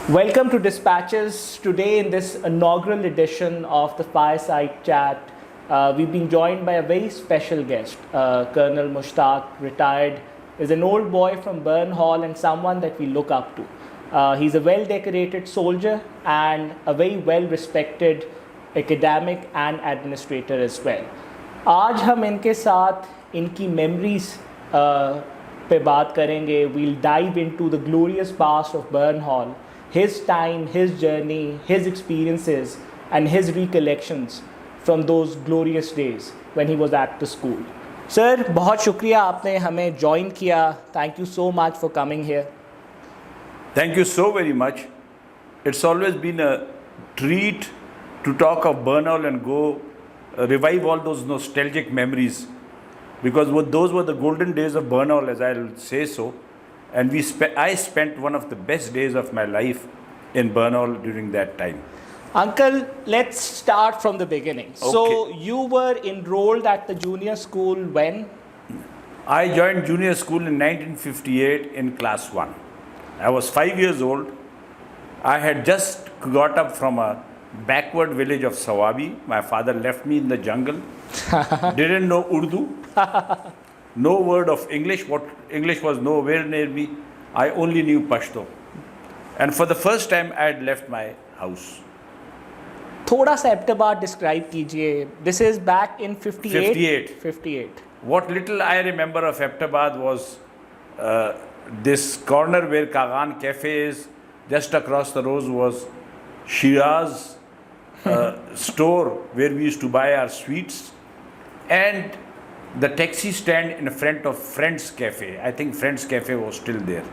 Welcome to Dispatches. Today, in this inaugural edition of the Fireside Chat, we've been joined by a very special guest, Colonel Mushtaq, retired, is an old boy from Burnhall and someone that we look up to. He's a well-decorated soldier and a very well-respected academic and administrator as well. आज हम इनके साथ इनकी memories पे बात करेंगे. We'll dive into the glorious past of Burnhall, his time, his journey, his experiences and his recollections from those glorious days when he was at the school. Sir, बहुत शुक्रिया आपने हमें join किया. Thank you so much for coming here. Thank you so very much. It's always been a treat to talk of Burnhall and go revive all those nostalgic memories, because those were the golden days of Burnhall, as I'll say so. And I spent one of the best days of my life in Burnhall during that time. Uncle, let's start from the beginning. Okay. So you were enrolled at the junior school when? I joined junior school in 1958 in class 1. I was 5 years old. I had just got up from a backward village of Sawabi. My father left me in the jungle. Didn't know Urdu. No word of English. What English was nowhere near me. I only knew Pashto. And for the first time, I had left my house. थोड़ा सा Abbottabad describe कीजिए. This is back in 58. 58. What little I remember of Ebtabad was this corner where Kagan Cafe is. Just across the road was Shiraz store where we used to buy our sweets, and the taxi stand in front of Friends Cafe. I think Friends Cafe was still there.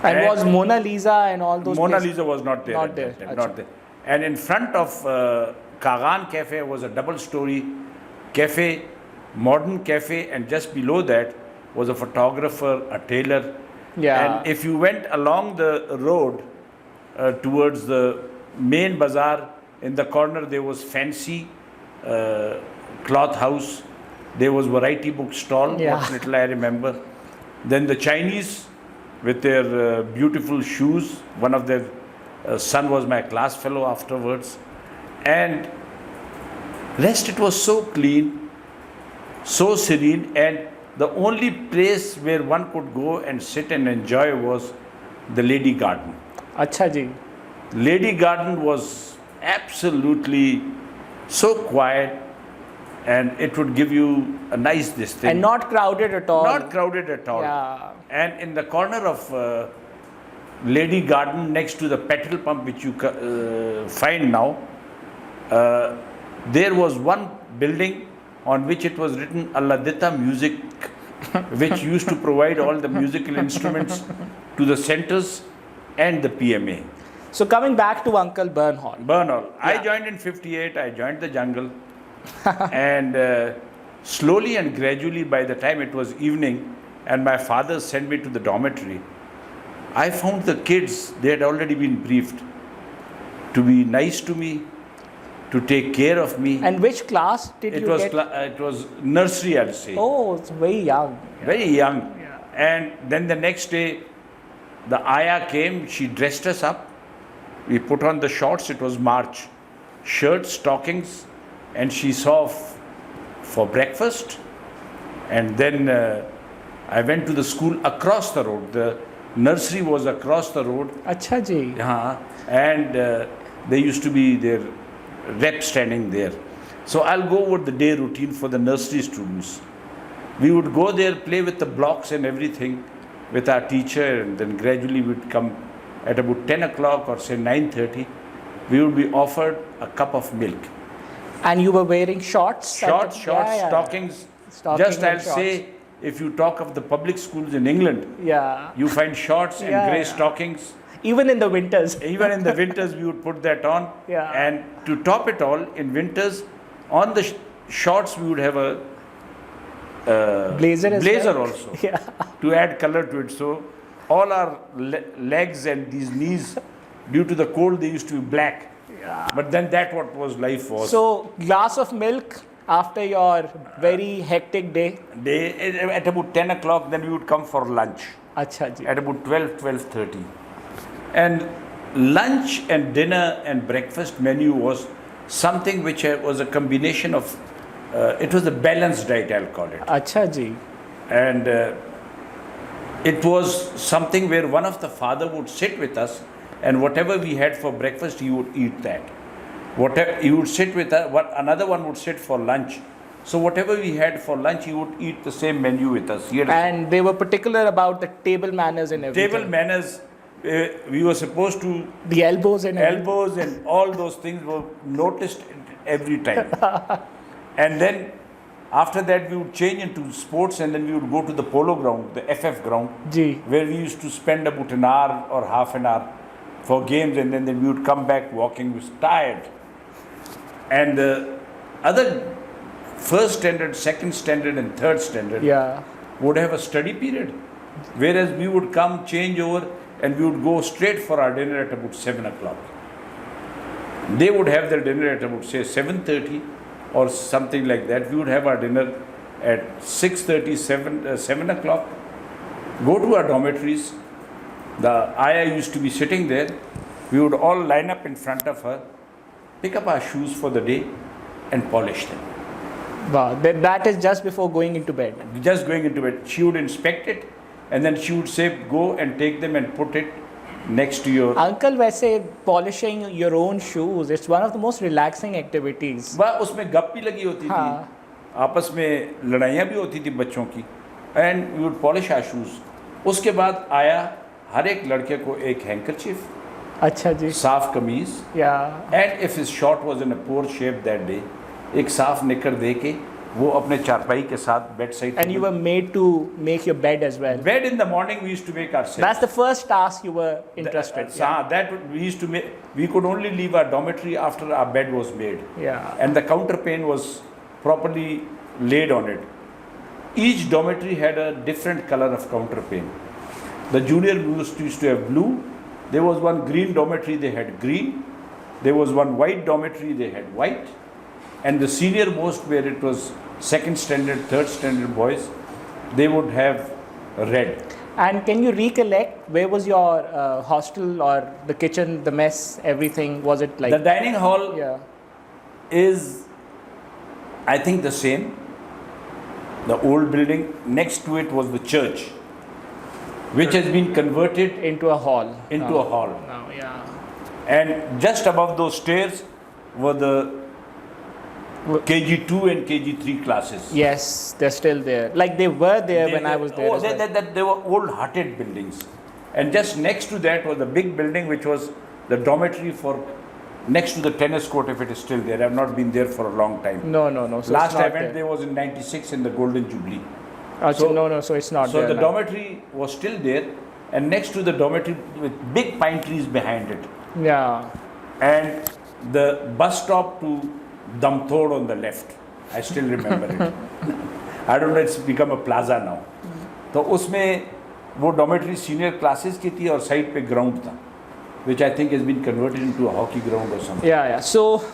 And was Mona Lisa and all those Mona places? Lisa was not there. Not at there. that time, Achha. not there. And in front of Kagan Cafe was a double-story cafe, modern cafe, and just below that was a photographer, a tailor. Yeah. And if you went along the road towards the main bazaar, in the corner there was fancy cloth house. There was variety book stall, Yeah. what little I remember. Then the Chinese with their beautiful shoes. One of their son was my class fellow afterwards. And rest, it was so clean, so serene, and the only place where one could go and sit and enjoy was the Lady Garden. अच्छा जी. Lady Garden was absolutely so quiet, and it would give you a nice this thing. And not crowded at all. Not crowded at all. Yeah. And in the corner of Lady Garden, next to the petrol pump which you find now, there was one building on which it was written Alladita Music, which used to provide all the musical instruments to the centers and the PMA. So coming back to Uncle Burnhall. Burnhall. I Yeah. joined in 58, I joined the jungle. And slowly and gradually, by the time it was evening and my father sent me to the dormitory, I found the kids, they had already been briefed to be nice to me, to take care of me. And which class did It you was get? it was nursery, I'd say. Oh, it's very young. Very young. Yeah. And then the next day, the ayah came, she dressed us up. We put on the shorts, it was March. Shirts, stockings, and she saw for breakfast. And then I went to the school across the road. The nursery was across the road. अच्छा जी. And there used to be their rep standing there. So I'll go over the day routine for the nursery students. We would go there, play with the blocks and everything with our teacher, and then gradually we'd come at about 10 o'clock or say 9:30. We would be offered a cup of milk. And you were wearing shorts? Shorts, Yeah. stockings. Stockings Just and I'll shorts. say, if you talk of the public schools in England, Yeah. you find shorts and Yeah, grey yeah. stockings. Even in the winters. Even in the winters, we would put that on. Yeah. And to top it all, in winters, on the shorts, we would have a Blazer as blazer well. also Yeah. to add color to it. So all our legs and these knees, due to the cold, they used to be black. Yeah. But then that what was life was. So glass of milk after your very hectic day. At about 10 o'clock, then we would come for lunch. अच्छा जी. At about 12:30. And lunch and dinner and breakfast menu was something which was a combination of, it was a balanced diet, I'll call it. अच्छा जी. And it was something where one of the father would sit with us, and whatever we had for breakfast, he would eat that. Whatever he would sit with us, another one would sit for lunch. So whatever we had for lunch, he would eat the same menu with us. And they were particular about the table manners and everything. Table manners. We were supposed to The elbows and elbows and all those things were noticed every time. And then after that we would change into sports, and then we would go to the polo ground, the FF ground, ji. where we used to spend about an hour or half an hour for games, and then we would come back walking. We was tired. And the other first standard, second standard and third standard Yeah. would have a study period, whereas we would come, change over, and we would go straight for our dinner at about 7 o'clock. They would have their dinner at about say 7:30 or something like that. We would have our dinner at 6:30, 7 o'clock, go to our dormitories. The ayah used to be sitting there. We would all line up in front of her, pick up our shoes for the day and polish them. Wow. That is just before going into bed. Just going into bed, she would inspect it, and then she would say, go and take them and put it next to your... Uncle, वैसे polishing your own shoes, it's one of the most relaxing activities. वह उसमें गप भी लगी होती हाँ. थी, आपस में लड़ाइयाँ भी होती थी बच्चों की, and we would polish our shoes. उसके बाद आया हर एक लड़के को एक हैंकरचीफ, अच्छा जी. साफ कमीज, Yeah. And if his short was in a poor shape that day, एक साफ निकर दे के वो अपने चारपाई के साथ bed side. And you were made to make your bed as well. Bed in the morning we used to make ourselves. That's the first task you were interested. That we used to make. We could only leave our dormitory after our bed was made. Yeah. And the counterpane was properly laid on it. Each dormitory had a different color of counterpane. The junior used to have blue. There was one green dormitory, they had green. There was one white dormitory, they had white. And the senior most, where it was second standard, third standard boys, they would have red. And can you recollect where was your hostel or the kitchen, the mess, everything? Was it like... The dining hall Yeah. is, I think, the same. The old building, next to it was the church, which has been converted Into a hall. into now. a hall. Now, yeah. And just above those stairs were the KG2 and KG3 classes. Yes, they're still there. Like they were there when I was there. Oh, as well. they were old hutted buildings. And just next to that was the big building, which was the dormitory for next to the tennis court, if it is still there. I have not been there for a long time. No, no, no. So Last it's not I went there was in 96 in the Golden Jubilee. So, no, so it's not So there the now. dormitory was still there, and next to the dormitory with big pine trees behind it. Yeah. And the bus stop to Damtod on the left. I still remember it. I don't know, it's become a plaza now. तो उसमें वो dormitory senior classes की थी और side पे ground था, which I think has been converted into a hockey ground or something. Yeah, yeah. So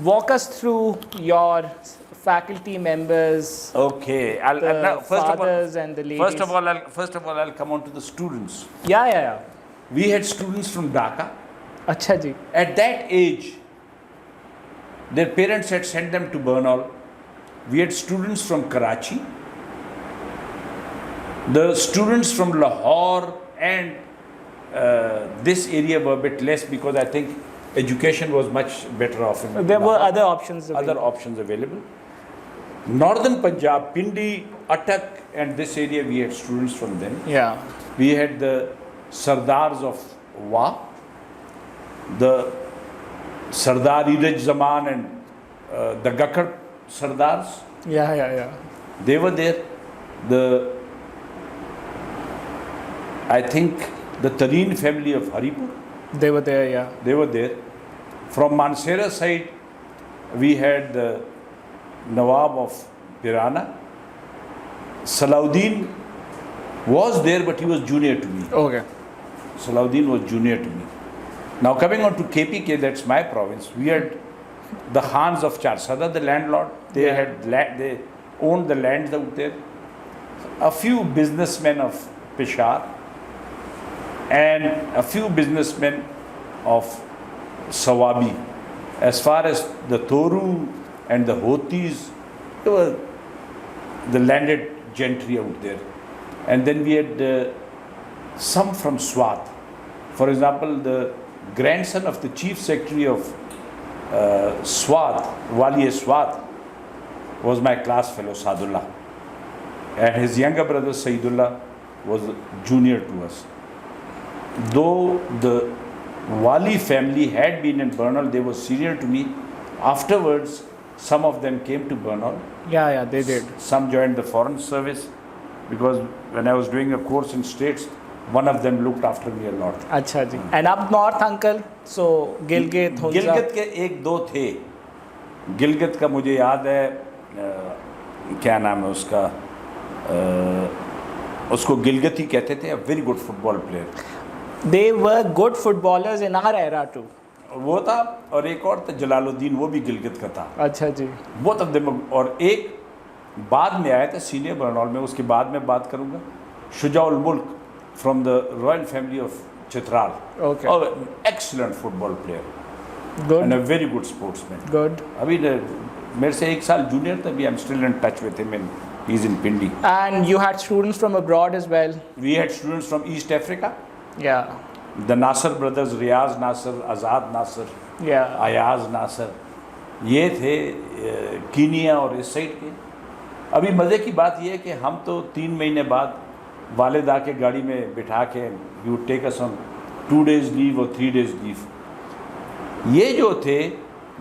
walk us through your faculty members, Okay, the now, fathers and the ladies. first of all, I'll come on to the students. Yeah, yeah, yeah. We had students from Dhaka. अच्छा जी. At that age, their parents had sent them to Bernal. We had students from Karachi. The students from Lahore and this area were a bit less because I think education was much better off in There were Lahore. other options available. Other options available. Northern Punjab, Pindi, Attak, and this area, we had students from them. Yeah. We had the Sardars of Wa, the Sardar Iraj Zaman, and the Gakkar Sardars. Yeah, yeah, yeah. They were there. I think the Tareen family of Haripur, They were there, yeah. they were there. From Mansehra side, we had the Nawab of Pirana. Salahuddin was there, but he was junior to me. Okay. Salahuddin was junior to me. Now coming on to KPK, that's my province. We had the Khans of Charsada, the landlord. They they owned the lands out there. A few businessmen of Peshawar and a few businessmen of Sawabi. As far as the Toru and the Hotis, they were the landed gentry out there. And then we had some from Swat. For example, the grandson of the chief secretary of Swat, Wali Swat, was my class fellow Sadullah. And his younger brother Saidullah was junior to us. Though the Wali family had been in Bernal, they were senior to me. Afterwards, some of them came to Bernal. Yeah, they did. Some joined the foreign service because when I was doing a course in States, one of them looked after me a lot. अच्छा जी. And up north, uncle, so Gilgit, Hunza. Gilgit के एक दो थे. गिलगित का मुझे याद है क्या नाम है उसका, उसको गिलगित ही कहते थे. A very good football player. They were good footballers in our era too. वो था और एक और था जलालुद्दीन, वो भी गिलगित का था. अच्छा जी. Both of them. और एक बाद में आया था सीनियर बर्नौल में, उसके बाद में बात करूँगा. Shujaul Mulk from the royal family of Chitral. Okay. और excellent football player and a Good. Very good sportsman. Good. अभी मेरे से एक साल जूनियर था. I am still in touch with him and he is in Pindi. And you had students from abroad as well. We had students from East Africa. Yeah. The Nasar brothers, Riaz Nasar, Azad Nasar, Yeah. Ayaz Nasar, ये थे Kenya और इस side के. अभी मज़े की बात यह है कि हम तो 3 महीने बाद वालिदा के गाड़ी में बिठा के you take us on 2 days leave और 3 days लीव. ये जो थे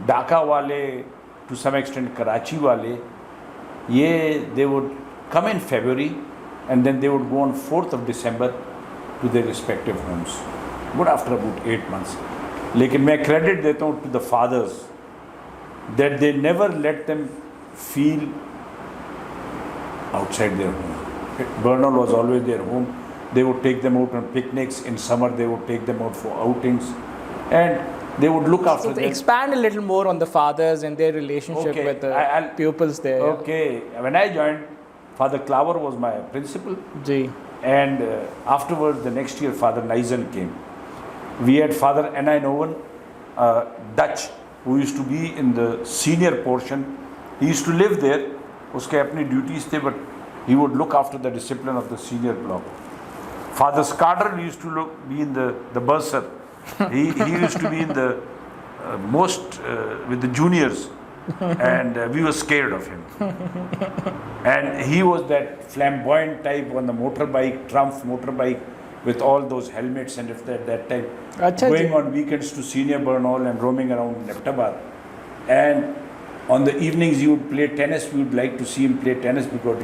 ढाका वाले, टू सम एक्सटेंट कराची वाले, ये they would come in February and then they would go on 4th of December to their respective homes. But after about 8 months. लेकिन मैं credit देता हूँ to the fathers that they never let them feel outside their home. Bernal was always their home. They would take them out on picnics. In summer they would take them out for outings. And they would look after So them. expand a little more on the fathers and their relationship Okay, with the I'll- pupils there. Okay, when I joined, Father Claver was my principal. Ji. And afterwards, the next year, Father Nijzen came. We had Father N.I. Noven, Dutch, who used to be in the senior portion. He used to live there. उसके अपनी duties थे, but he would look after the discipline of the senior block. Father Scarder used to be in the bursar. He used to be in the most with the juniors, and we were scared of him. And he was that flamboyant type on the motorbike, Trump motorbike, with all those helmets and if that time, Acha going ji. on weekends to Senior Bernal and roaming around Neptabad. And on the evenings he would play tennis. We would like to see him play tennis because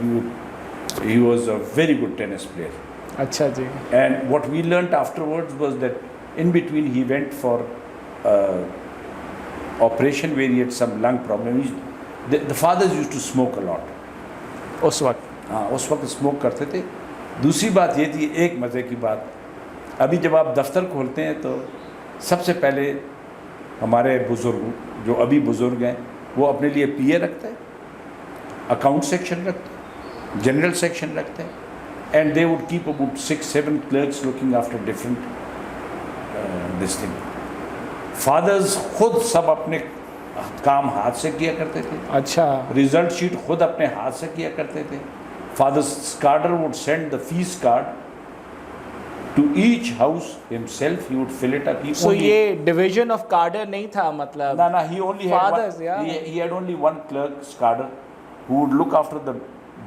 he was a very good tennis player. अच्छा जी. And what we learnt afterwards was that in between he went for operation where he had some lung problem. The fathers used to smoke a lot. उस वक्त. हाँ, उस वक्त smoke करते थे. दूसरी बात ये थी, एक मज़े की बात, अभी जब आप दफ्तर खोलते हैं तो सबसे पहले हमारे बुज़ुर्ग, जो अभी बुज़ुर्ग हैं, वो अपने लिए पीए रखते हैं, अकाउंट सेक्शन रखते हैं, जनरल सेक्शन रखते हैं, and they would keep about 6-7 clerks looking after different this thing. Fathers खुद सब अपने काम हाथ से किया करते थे. अच्छा. रिजल्ट शीट खुद अपने हाथ से किया करते थे. Father Scarder would send the fees card to each house himself. He would fill it up. So ये division of cadre नहीं था मतलब. ना he only had Fathers, one, yeah. he had only one clerk, Scarder, who would look after the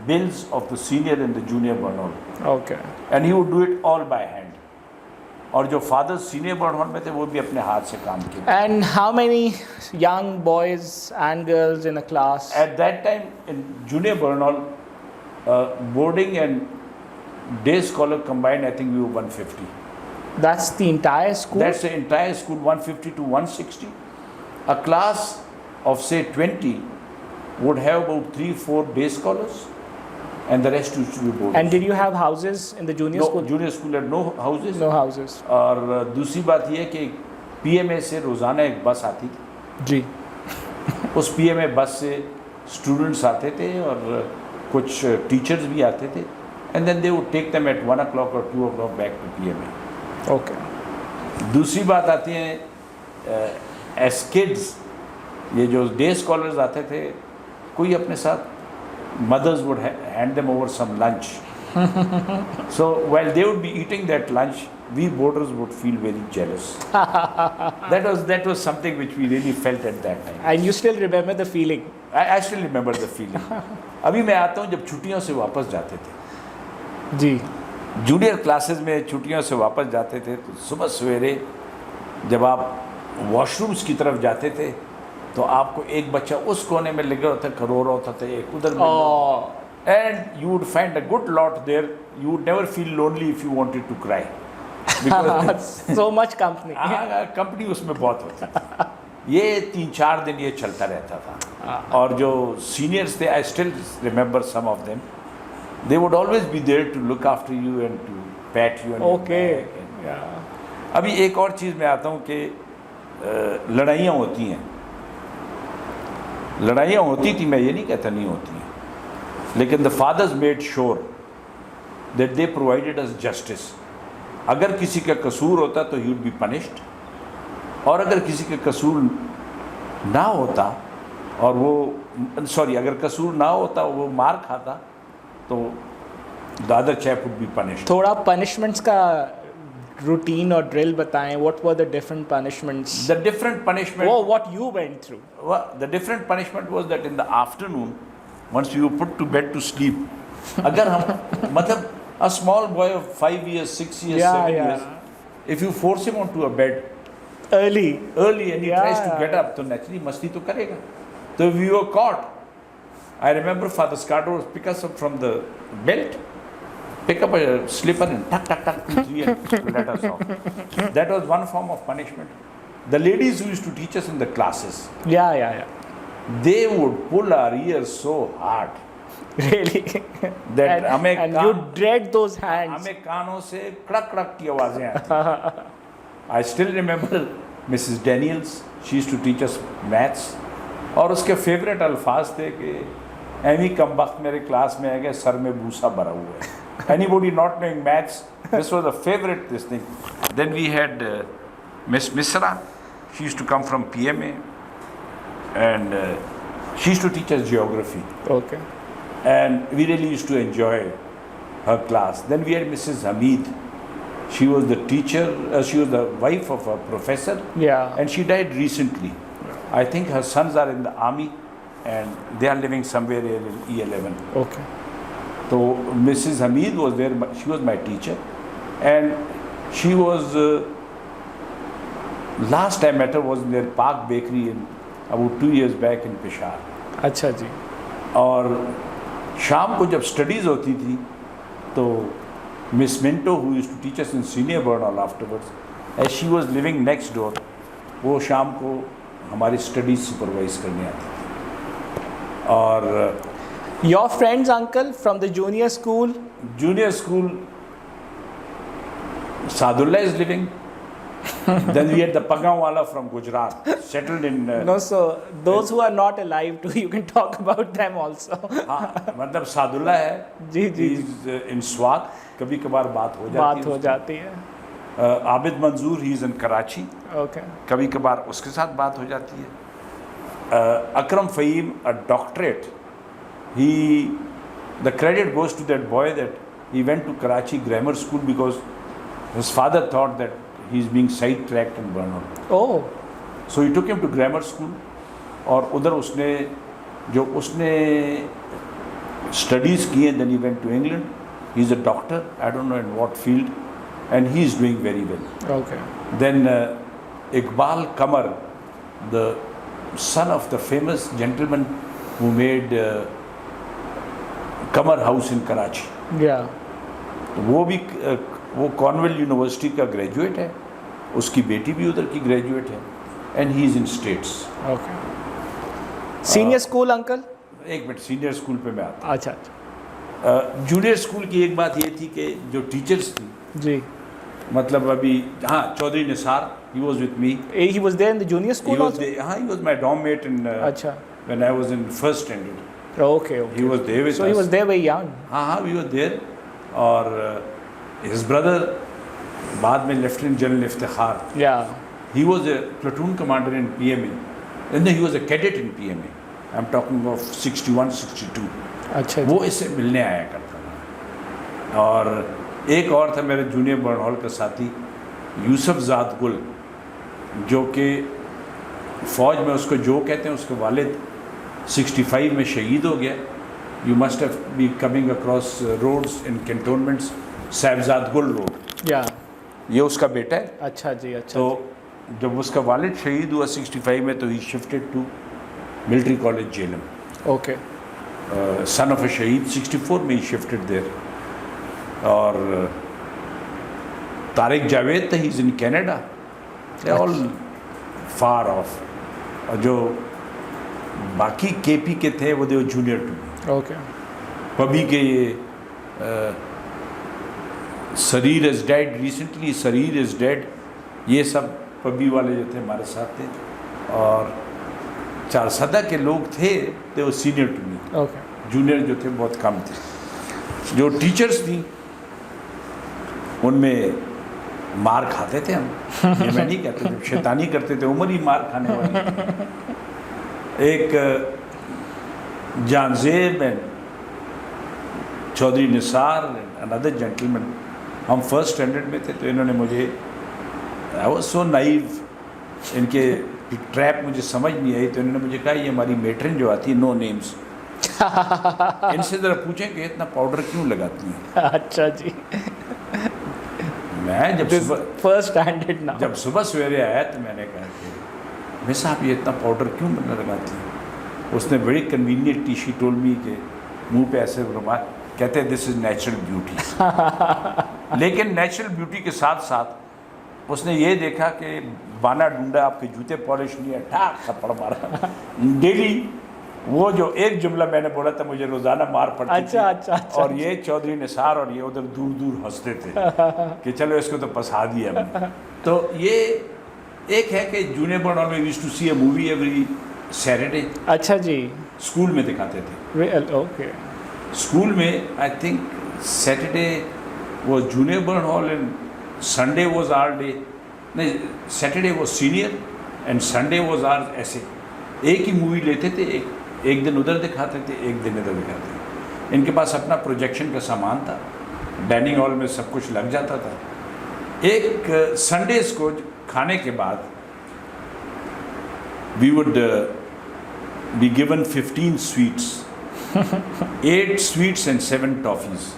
bills of the senior and the junior Bernal. Okay. And he would do it all by hand. और जो father senior बर्नहॉल में थे वो भी अपने हाथ से काम किए. And how many young boys and girls in a class? At that time in junior Bernal, boarding and day scholar combined, I think we were 150. That's the entire school? That's the entire school, 150 to 160. A class of say 20 would have about 3-4 day scholars and the rest used to be boarders. And did you have houses in the junior No, school? junior school had no houses. No houses. और दूसरी बात यह है कि PMA से रोज़ाना एक बस आती थी. जी. उस पीएमए बस से स्टूडेंट्स आते थे और कुछ टीचर्स भी आते थे. And then they would take them at 1 o'clock or 2 o'clock back to PMA. Okay. दूसरी बात आती है एज किड्स, ये जो डे स्कॉलर्स आते थे, कोई अपने साथ mothers would hand them over some lunch. So while they would be eating that lunch, we boarders would feel very jealous. That was something which we really felt at that time. And you still remember the feeling? I still remember the feeling. अभी मैं आता हूँ जब छुट्टियों से वापस जाते थे, जी. जूनियर क्लासेस में छुट्टियों से वापस जाते थे, तो सुबह सवेरे जब आप वॉशरूम्स की तरफ जाते थे तो आपको एक बच्चा उस कोने में लगा होता था, रो रहा होता था, एक उधर में. And you would find a good lot there. You would never feel lonely if you wanted to cry. Because So much company. Company उसमें बहुत होती थी. ये 3-4 दिन ये चलता रहता था. और जो सीनियर्स थे, I still remember some of them. They would always be there to look after you and to pat you. And Okay. Yeah. अभी एक और चीज़ में आता हूँ कि लड़ाइयाँ होती हैं. लड़ाइयाँ होती थी, मैं ये नहीं कहता नहीं होती हैं, लेकिन the fathers made sure that they provided us justice. अगर किसी का कसूर होता तो ही वुड बी पनिश्ड, और अगर किसी का कसूर ना होता और वो अगर कसूर ना होता वो मार खाता तो the other chap would be punished. थोड़ा पनिशमेंट्स का रूटीन और ड्रिल बताएं. What were the different punishments? The different punishment, what you went through. The different punishment was that in the afternoon, once you were put to bed to sleep, अगर हम मतलब a small boy of 5 years, 6 years, 7 years, if you force him onto a bed early and he tries to get up, तो naturally मस्ती तो करेगा. So we were caught. I remember Father Scarborough would pick us up from the belt, pick up a slipper and tuck, 2, 3 and let us off. That was one form of punishment. The ladies who used to teach us in the classes, they would pull our ears so hard. Really? That and you dread those hands. हमें कानों से कड़क कड़क की आवाज़ें आती. I still remember Mrs. Daniels. She used to teach us maths. और उसके फेवरेट अल्फाज थे कि एमी कम वक्त मेरे क्लास में आ गया, सर में भूसा भरा हुआ है. Anybody not knowing maths, this was a favorite this thing. Then we had Miss Misra. She used to come from PMA. And she used to teach us geography. Okay. And we really used to enjoy her class. Then we had Mrs. Hamid. She was the teacher, she was the wife of a professor. Yeah. And she died recently. I think her sons are in the army and they are living somewhere in E11. Okay. So Mrs. Hamid was there, she was my teacher. And she was, last time I met her was in their Park Bakery in about 2 years back in Peshawar. अच्छा जी. और शाम को जब studies होती थी तो miss Minto who used to teach us in senior Burn Hall afterwards, as she was living next door, वो शाम को हमारी स्टडीज सुपरवाइज करने आती थी. और your friends uncle from the junior school? Junior school, Sadullah is living. Then we had the Pagawala from Gujarat, settled in. No, so those who are not alive too, you can talk about them also. हाँ, मतलब सादुल्ला है. जी. In Swat, कभी कभार बात हो जाती है. आबिद मंजूर, he is in Karachi. Okay. कभी कभार उसके साथ बात हो जाती है. Akram Fahim, a doctorate. The credit goes to that boy that he went to Karachi grammar school because his father thought that he is being sidetracked and burned out. Oh. So he took him to grammar school. और उधर उसने studies किए, then he went to England. He is a doctor, I don't know in what field, and he is doing very well. Okay. Then Iqbal Qamar, the son of the famous gentleman who made Qamar House in Karachi. Yeah. वो Cornwell university का graduate है, उसकी बेटी भी उधर की graduate है, and he is in states. Okay. Senior school uncle? एक मिनट, सीनियर स्कूल पे मैं आता. अच्छा. जूनियर स्कूल की एक बात ये थी कि जो टीचर्स थी जी, मतलब अभी Chaudhry Nisar, he was with me. He was there in the junior school also? He was my dorm mate in when I was in first standard. Okay. He was there with us. So he was there very young. We were there. और his brother बाद में lieutenant general Iftikhar, Yeah. he was a platoon commander in PMA, and then he was a cadet in PMA. I'm talking of 61, 62. अच्छा जी. वो इससे मिलने आया करता था। और एक और था मेरे जूनियर बर्न हॉल का साथी यूसुफ ज़ाद गुल, जो कि फ़ौज में उसको जो कहते हैं, उसके वालिद 65 में शहीद हो गया। You must have been coming across roads in cantonments, Sahibzada Gul road, Yeah. ये उसका बेटा है। अच्छा जी. अच्छा. तो जब उसका वालिद शहीद हुआ 65 में, तो ही shifted to military college Jhelum, Okay. Son of a शहीद। 64 में ही शिफ्टेड देयर। और तारिक जावेद था, he is in Canada, they all far of. और जो बाकी केपी के थे वो दे जूनियर टू Okay. पबी के ये सरीर इज़ डेड, रिसेंटली सरीर इज़ डेड, ये सब पबी वाले जो थे हमारे साथ थे। और चारसदा के लोग थे, ते वो senior to me, Okay. Junior जो थे बहुत कम थे। जो टीचर्स थी उनमें मार खाते थे हम, ये मैं नहीं कहता, जब शैतानी करते थे उम्र ही मार खाने वाली थी। एक Jahanzeb and Chaudhry Nisar another gentleman, हम फर्स्ट स्टैंडर्ड में थे, तो इन्होंने मुझे, आई वाज सो नाइव, इनके ट्रैप मुझे समझ नहीं आई, तो इन्होंने मुझे कहा ये हमारी मेट्रन जो आती है, नो नेम्स, इनसे ज़रा पूछें कि इतना पाउडर क्यों लगाती हैं। अच्छा जी. मैं जब This सुबह first standard now. जब सुबह सवेरे आया तो मैंने कहा कि मैं साहब ये इतना पाउडर क्यों लगाती हैं। उसने बड़ी कन्वीनियंट शी टोल्ड मी के मुंह पे ऐसे रुमाल, कहते हैं दिस इज़ नेचुरल ब्यूटी। लेकिन नेचुरल ब्यूटी के साथ साथ उसने ये देखा कि बाना ढूंढा, आपके जूते पॉलिश नहीं है, ठाक थप्पड़ मारा। डेली वो जो एक जुमला मैंने बोला था, मुझे रोज़ाना मार पड़ती थी। अच्छा. और ये चौधरी निसार और ये उधर दूर दूर हंसते थे कि चलो इसको तो फंसा दिया हमने। तो ये एक है कि जूनियर बर्न हॉल में we used to see a movie every Saturday, अच्छा जी. स्कूल में दिखाते थे। Well, okay. स्कूल में आई थिंक सैटरडे वो junior Burn Hall and Sunday was our day, नहीं सैटरडे वो senior and Sunday was our, ऐसे एक ही मूवी लेते थे, एक दिन उधर दिखाते थे, एक दिन इधर दिखाते थे। इनके पास अपना प्रोजेक्शन का सामान था, डाइनिंग हॉल में सब कुछ लग जाता था। एक संडेज को खाने के बाद we would be given 15 sweets, 8 sweets and 7 toffees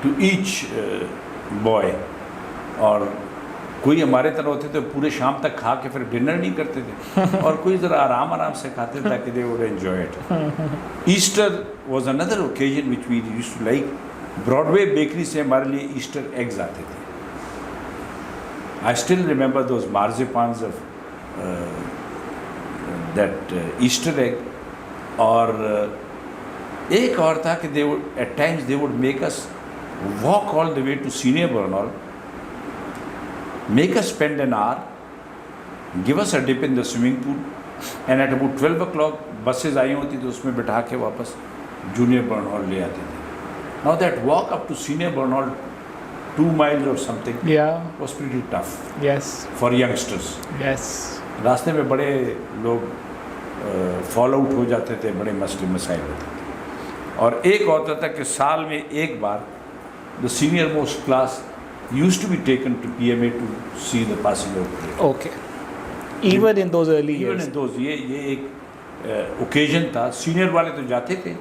to each boy. और कोई हमारे तरह होते थे पूरे शाम तक खा के फिर डिनर नहीं करते थे, और कोई ज़रा आराम से खाते थे ताकि they would enjoy it. Easter was another occasion which we used to like. Broadway bakery से हमारे लिए ईस्टर एग्स आते थे। I still remember those marzipans of that Easter egg. और एक और था कि they would at times they would make us walk all the way to senior Burn Hall, make us spend an hour, give us a dip in the swimming pool, and at about 12 o'clock buses आई होती तो उसमें बिठा के वापस junior Burn hall ले आते थे। Now that walk up to senior burn hall 2 miles or something Yeah. was pretty tough Yes. for youngsters. Yes. रास्ते में बड़े लोग फॉल आउट हो जाते थे, बड़े मसले मसाइल होते थे। और एक होता था कि साल में एक बार the senior most class used to be taken to PMA to see the passing out parade. Okay. Even in those early Even years. in those, ये एक ओकेजन था। सीनियर वाले तो जाते थे,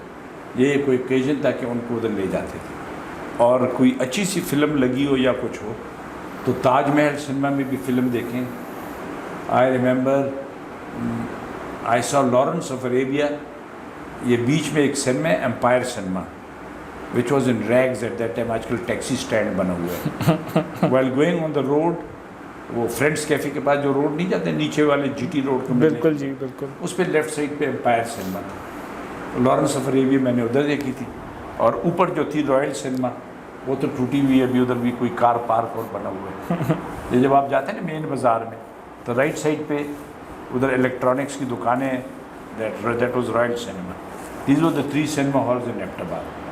ये कोई ओकेजन था कि उनको उधर ले जाते थे। और कोई अच्छी सी फिल्म लगी हो या कुछ हो तो ताजमहल सिनेमा में भी फिल्म देखें। I remember I saw Lawrence of Arabia, ये बीच में एक सिनेमा है Empire cinema, which was in rags at that time, आजकल टैक्सी स्टैंड बना हुआ है। While going on the road, वो फ्रेंड्स कैफ़े के पास जो रोड नहीं जाते नीचे वाले जीटी रोड को, बिल्कुल जी, बिल्कुल। उस पर लेफ्ट साइड पे एम्पायर सिनेमा था। लॉरेंस ऑफ अरेबिया मैंने उधर देखी थी। और ऊपर जो थी रॉयल सिनेमा, वो तो टूटी हुई है अभी, उधर भी कोई कार पार्क और बना हुआ है। ये जब आप जाते हैं ना मेन बाज़ार में, तो राइट साइड पे उधर इलेक्ट्रॉनिक्स की दुकानें, that was Royal Cinema. These were the 3 cinema halls in Abbottabad.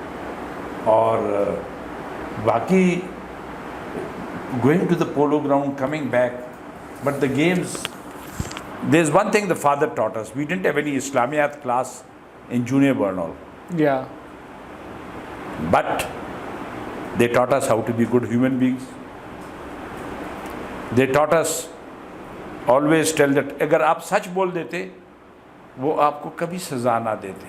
और बाकी going to the polo ground, coming back. But the games, there's one thing the father taught us. We didn't have any Islamiyat class in Junior Burnhall. Yeah. But they taught us how to be good human beings. They taught us always tell that अगर आप सच बोल देते वो आपको कभी सजा ना देते.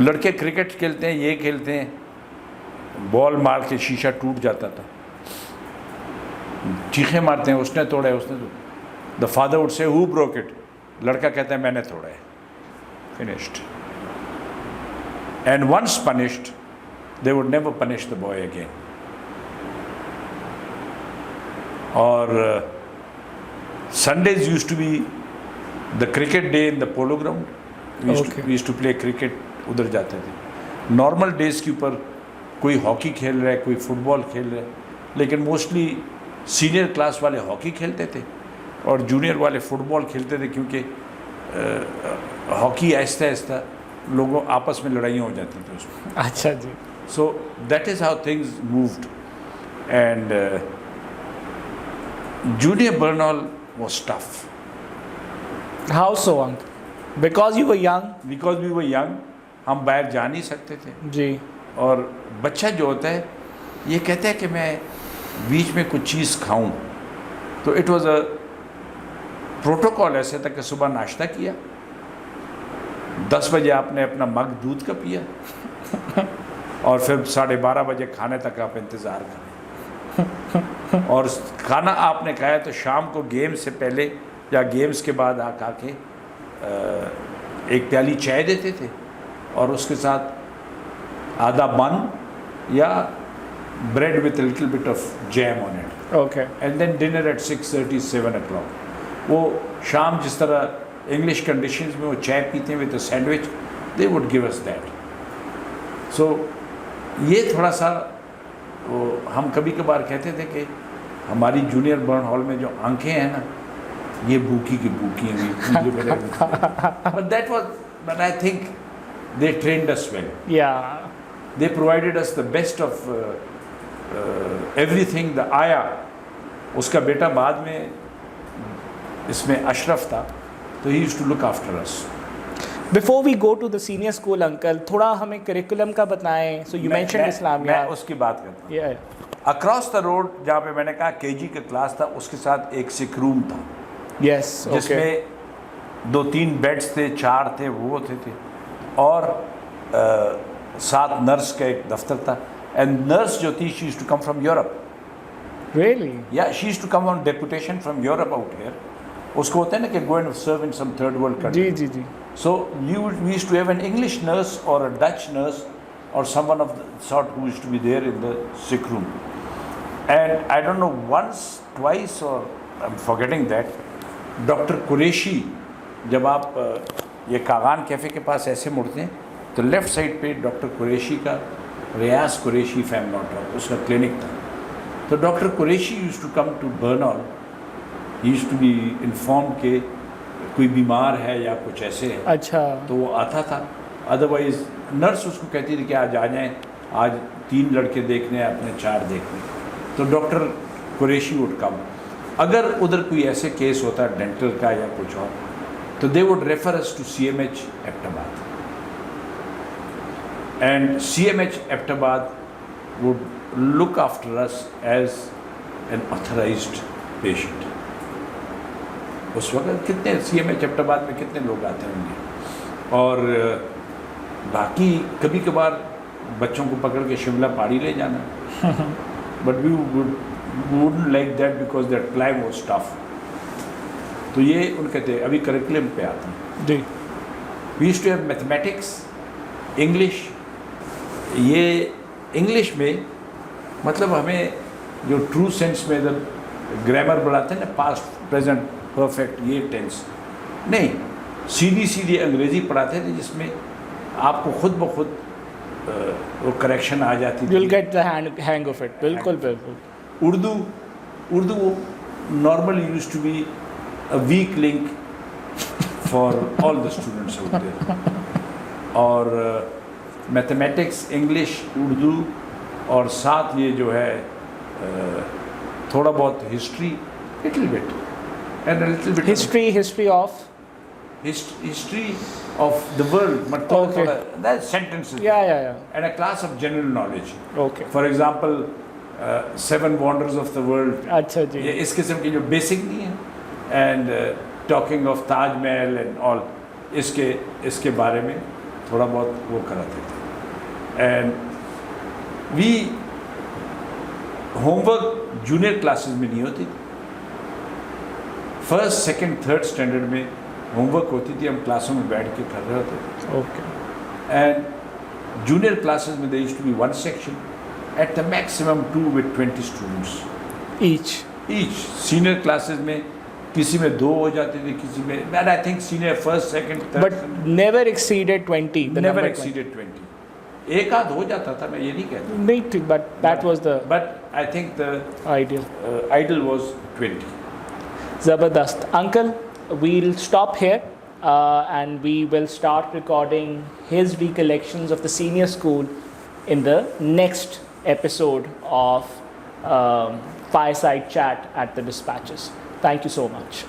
लड़के क्रिकेट खेलते हैं, ये खेलते हैं, बॉल मार के शीशा टूट जाता था, चीखें मारते हैं उसने तोड़ा है, उसने the father would say who broke it, लड़का कहता है मैंने तोड़ा है, finished. And once punished they would never punish the boy again. और Sundays used to be the cricket day in the polo ground. We used to play cricket. उधर जाते थे. नॉर्मल डेज के ऊपर कोई हॉकी खेल रहा है, कोई फुटबॉल खेल रहा है, लेकिन मोस्टली सीनियर क्लास वाले हॉकी खेलते थे और जूनियर वाले फुटबॉल खेलते थे, क्योंकि हॉकी आहिस्ता आहिस्ता लोगों आपस में लड़ाइयाँ हो जाती थी उसमें. अच्छा जी. So that is how things moved. And junior Burn Hall was tough. How so, uncle? Because you were young? Because we were young, हम बाहर जा नहीं सकते थे जी. और बच्चा जो होता है ये कहता है कि मैं बीच में कुछ चीज़ खाऊं, तो इट वाज अ प्रोटोकॉल ऐसे था कि सुबह नाश्ता किया, 10 बजे आपने अपना मग दूध का पिया और फिर 12:30 बजे खाने तक आप इंतज़ार करें, और खाना आपने खाया तो शाम को गेम से पहले या गेम्स के बाद आका के एक प्याली चाय देते थे और उसके साथ आधा बन या bread with little bit of jam on it. Okay. And then dinner at 6:30 7 o'clock. वो शाम जिस तरह इंग्लिश कंडीशंस में वो चाय पीते हैं with a sandwich, they would give us that. So ये थोड़ा सा वो हम कभी कभार कहते थे कि हमारी जूनियर बर्न हॉल में जो आंखें हैं ना, ये भूखी की भूखी हैं. But that was, but I think they trained us well. Yeah. They provided us the best of everything. The ayah, उसका बेटा बाद में इसमें अशरफ था, तो he used to look after us. Before we go to the senior school, uncle, थोड़ा हमें curriculum का बताएं. So you mentioned Islam. मैं उसकी बात करता हूँ. Yeah. अक्रॉस द रोड जहाँ पे मैंने कहा केजी का क्लास था, उसके साथ एक सिक रूम था. Yes. Okay. जिसमें 2-3 बेड्स थे, 4 थे, वो होते थे, और 7 नर्स का एक दफ्तर था. एंड नर्स जो थी, she used to come from Europe. Really? या she used to come on deputation from Europe out here. उसको होता है ना कि go and serve in some third world country. जी जी जी. So we used to have an English nurse or a Dutch nurse or someone of the sort who used to be there in the sick room. And I don't know, once, twice, or I'm forgetting that, Dr. Qureshi, जब आप ये Kaghan cafe के पास ऐसे मुड़ते हैं तो left side पे doctor Qureshi का, Riaz Qureshi if I'm not wrong, उसका क्लिनिक था. तो doctor Qureshi used to come to Burnhall. He used to be informed के कोई बीमार है या कुछ ऐसे है. अच्छा. तो वो आता था. अदरवाइज नर्स उसको कहती थी कि आज आ जाएं, आज 3 लड़के देखने हैं, अपने 4 देखने. तो डॉक्टर कुरैशी वुड कम. अगर उधर कोई ऐसे केस होता है डेंटल का या कुछ और, तो they would refer us to CMH Abbottabad. And CMH Abbottabad would look after us as an authorised patient. उस वक्त कितने CMH एबटाबाद में कितने लोग आते होंगे. और बाकी कभी कभार बच्चों को पकड़ के शिमला पहाड़ी ले जाना. But we wouldn't like that because that climb was tough. तो ये उनके थे. अभी करिकुलम पे आते हैं जी. We used to have mathematics, English. ये इंग्लिश में मतलब हमें जो ट्रू सेंस में जब ग्रामर बढ़ाते हैं ना, पास्ट प्रेजेंट परफेक्ट, ये टेंस नहीं, सीधी अंग्रेज़ी पढ़ाते थे जिसमें आपको खुद ब खुद वो करेक्शन आ जाती थी. You'll get the hang of it. बिल्कुल बिल्कुल. Urdu normally used to be a weak link for all the students out there. और मैथमेटिक्स, इंग्लिश, उर्दू और साथ ये जो है थोड़ा बहुत history, little bit and little bit History of. history of the world, but Okay. that sentences. Yeah. And a class of general knowledge. Okay. For example, seven wonders of the world. अच्छा जी. ये इस किस्म की जो basic नहीं है, and talking of Taj Mahal and all, इसके बारे में थोड़ा बहुत वो कराते थे. And we homework junior classes में नहीं होती थी. फर्स्ट सेकंड थर्ड स्टैंडर्ड में होमवर्क होती थी, हम क्लासों में बैठ के कर रहे होते थे. Okay. एंड जूनियर क्लासेस में there used to be one section at the maximum 2 with 20 students Each. Each. Senior classes में किसी में 2 हो जाते थे, किसी में, and I think senior first second But never exceeded 20. The never number 20. Exceeded 20. एक आध हो जाता था, मैं ये नहीं कहता, नहीं ठीक, but that was the but I think the ideal. Ideal was 20. Zabardast. Uncle, we'll stop here and we will start recording his recollections of the senior school in the next episode of Fireside Chat at the Dispatches. Thank you so much.